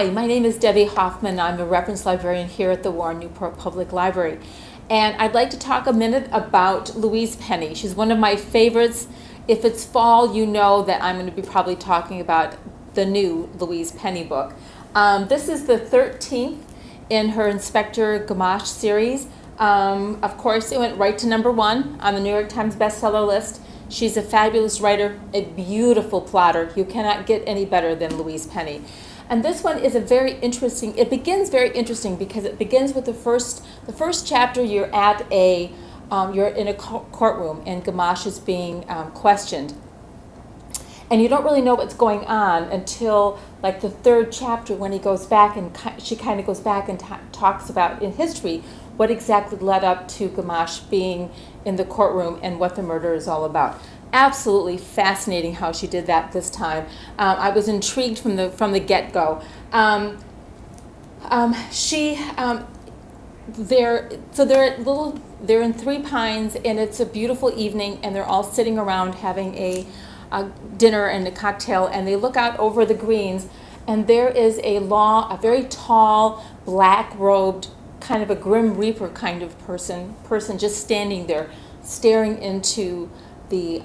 Hi, my name is Debbie Hoffman. I'm a reference librarian here at the Warren Newport Public Library. And I'd like to talk a minute about Louise Penny. She's one of my favorites. If it's fall, you know that I'm going to be probably talking about the new Louise Penny book. This is the 13th in her Inspector Gamache series. Of course, it went right to #1 on the New York Times bestseller list. She's a fabulous writer, a beautiful plotter. You cannot get any better than Louise Penny. And this one is a very interesting, it begins very interesting because it begins with the first chapter. You're in a courtroom and Gamache is being questioned. And you don't really know what's going on until like the 3rd chapter when he goes back and she kind of goes back and talks about in history what exactly led up to Gamache being in the courtroom and what the murder is all about. Absolutely fascinating how she did that this time. I was intrigued from the get-go. They're in Three Pines, and it's a beautiful evening, and they're all sitting around having a dinner and a cocktail, and they look out over the greens, and there is a very tall, black-robed, kind of a Grim Reaper kind of person just standing there, staring into the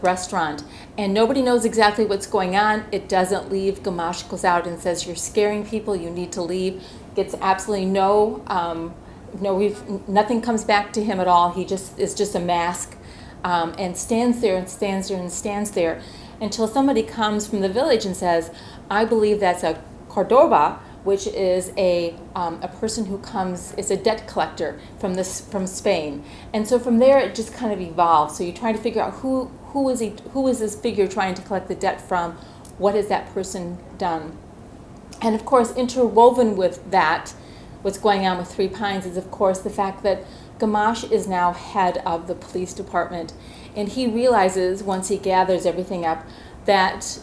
restaurant, and nobody knows exactly what's going on. It doesn't leave. Gamache goes out and says, "You're scaring people. You need to leave." Gets absolutely nothing comes back to him at all. He is just a mask, and stands there and stands there and stands there until somebody comes from the village and says, "I believe that's a Cordoba," which is a person who comes, is a debt collector from Spain. And so from there it just kind of evolves. So you're trying to figure out who is this figure trying to collect the debt from, what has that person done? And of course interwoven with that, what's going on with Three Pines is of course the fact that Gamache is now head of the police department, and he realizes once he gathers everything up that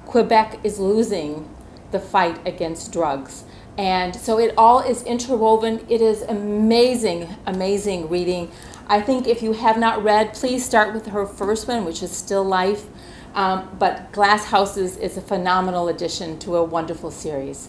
Quebec is losing the fight against drugs. And so it all is interwoven. It is amazing, amazing reading. I think if you have not read, please start with her first one, which is Still Life. But Glass Houses is a phenomenal addition to a wonderful series.